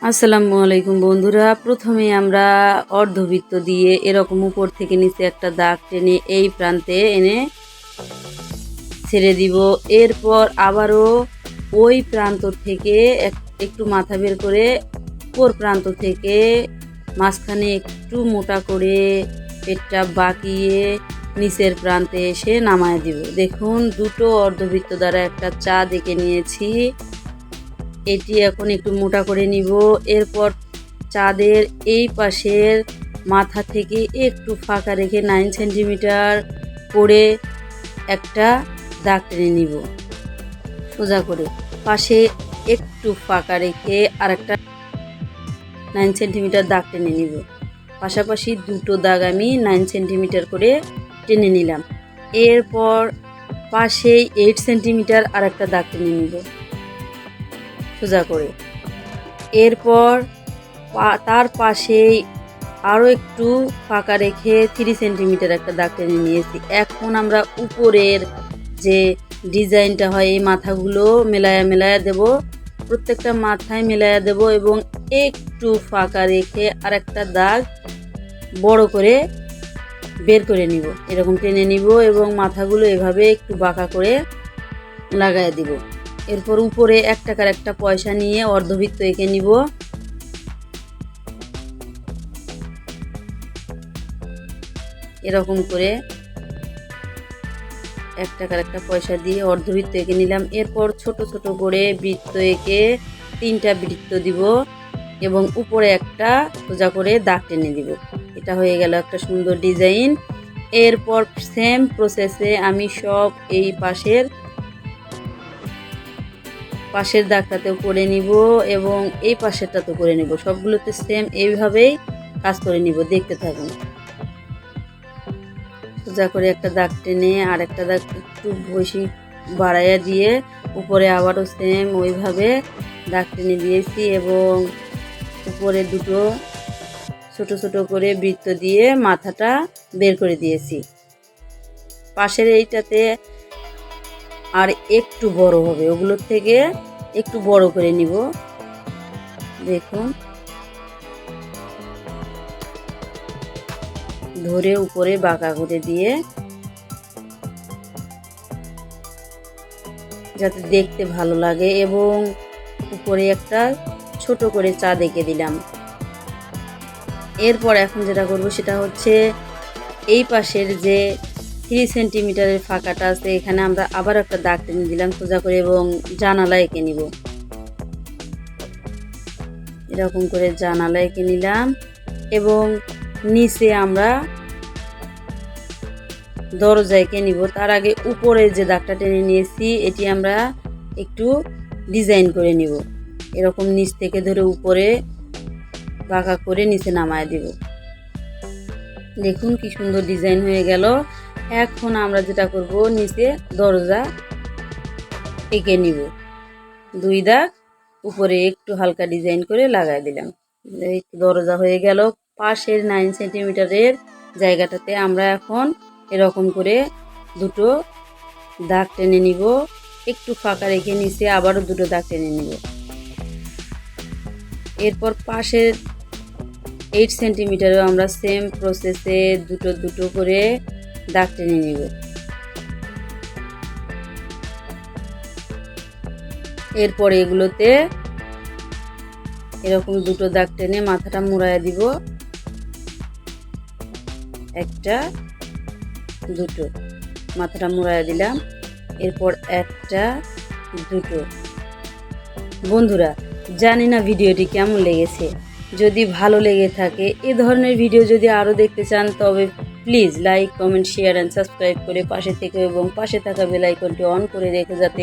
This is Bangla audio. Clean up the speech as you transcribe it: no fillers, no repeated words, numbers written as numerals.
আসসালামু আলাইকুম বন্ধুরা, প্রথমে আমরা অর্ধবৃত্ত দিয়ে এরকম উপর থেকে নিচে একটা দাগ টেনে এই প্রান্তে এনে ছেড়ে দিব। এরপর আবারও ওই প্রান্ত থেকে একটু মাথা বের করে উপর প্রান্ত থেকে মাঝখানে একটু মোটা করে পেটটা বাঁকিয়ে নিচের প্রান্তে এসে নামায় দিব। দেখুন, দুটো অর্ধবৃত্ত দ্বারা একটা চাঁদ এঁকে নিয়েছি। এটি এখন একটু মোটা করে নিব। এরপর চাঁদের এই পাশের মাথা থেকে একটু ফাঁকা রেখে 9 সেন্টিমিটার করে একটা দাগ টেনে নিব সোজা করে। পাশে একটু ফাঁকা রেখে আরেকটা 9 সেন্টিমিটার দাগ টেনে নিব। পাশাপাশি দুটো দাগ আমি 9 সেন্টিমিটার করে টেনে নিলাম। এরপর পাশেই 8 সেন্টিমিটার আরেকটা দাগ টেনে নিব সোজা করে। এরপর তার পাশেই আরও একটু ফাঁকা রেখে 3 সেন্টিমিটার একটা দাগ টেনে নিয়েছি। এখন আমরা উপরের যে ডিজাইনটা হয় এই মাথাগুলো মেলায়া দেব, প্রত্যেকটা মাথায় মেলায়া দেব এবং একটু ফাঁকা রেখে আরেকটা দাগ বড় করে বের করে নিব। এরকম টেনে নিব এবং মাথাগুলো এভাবে একটু বাঁকা করে লাগায় দিব। এরপর উপরে 1 টাকার একটা পয়সা নিয়ে অর্ধবৃত্ত এঁকে নিব। এরকম করে 1 টাকার একটা পয়সা দিয়ে অর্ধবৃত্ত এঁকে নিলাম। এরপর ছোট ছোট করে বৃত্ত এঁকে 3টা বৃত্ত দিব এবং উপরে একটা সোজা করে দাগ টেনে দিব। এটা হয়ে গেল একটা সুন্দর ডিজাইন। এরপর সেম প্রসেসে আমি সব এই পাশের দাগটাতেও করে নিব এবং এই পাশেরটাতেও করে নিব। সবগুলোতে সেম এইভাবেই কাজ করে নিব, দেখতে থাকুন। সোজা করে একটা দাগ টেনে আর একটা দাগ একটু বেশি বাড়াইয়া দিয়ে উপরে আবারও সেম ওইভাবে দাগ টেনে দিয়েছি এবং উপরে দুটো ছোট ছোট করে বৃত্ত দিয়ে মাথাটা বের করে দিয়েছি। পাশের এইটাতে আর একটু বড় হবে, ওগুলোর থেকে একটু বড় করে নিব। দেখুন, ধরে উপরে বাঁকা করে দিয়ে যাতে দেখতে ভালো লাগে এবং উপরে একটা ছোট করে চাঁদ এঁকে দিলাম। এরপর এখন যেটা করব সেটা হচ্ছে এই পাশের যে 3 সেন্টিমিটারের ফাঁকাটা আছে এখানে আমরা আবার একটা দাগ টেনে দিলাম সোজা করে এবং জানালা এঁকে নিব। এরকম করে জানালা এঁকে নিলাম এবং নিচে আমরা দরজা এঁকে নিব। তার আগে উপরে যে দাগটা টেনে নিয়েছি এটি আমরা একটু ডিজাইন করে নিব। এরকম নিচ থেকে ধরে উপরে বাঁকা করে নিচে নামায় দিব। দেখুন কি সুন্দর ডিজাইন হয়ে গেল। এখন আমরা যেটা করব, নিচে দরজা এঁকে নিব। 2 দাগ উপরে একটু হালকা ডিজাইন করে লাগাই দিলাম। দরজা হয়ে গেল। পাশের 9 সেন্টিমিটারের জায়গাটাতে আমরা এখন এরকম করে দুটো দাগ টেনে নিব। একটু ফাঁকা রেখে নিচে আবারও দুটো দাগ টেনে নিব। এরপর পাশের 8 সেন্টিমিটারও আমরা সেম প্রসেসে দুটো করে দাগ টেনে নিব। এরপর এগুলোতে এরকম দুটো দাগ টেনে মাথাটা মুড়াইয়া দিব। একটা দুটো মাথাটা মুড়াইয়া দিলাম। এরপর একটা দুটো। বন্ধুরা, জানি না ভিডিওটি কেমন লেগেছে। যদি ভালো লেগে থাকে, এ ধরনের ভিডিও যদি আরও দেখতে চান তবে please like, comment, share and subscribe করে পাশে থেকে এবং পাশে থাকা বেল আইকনটি অন করে রেখে যাতে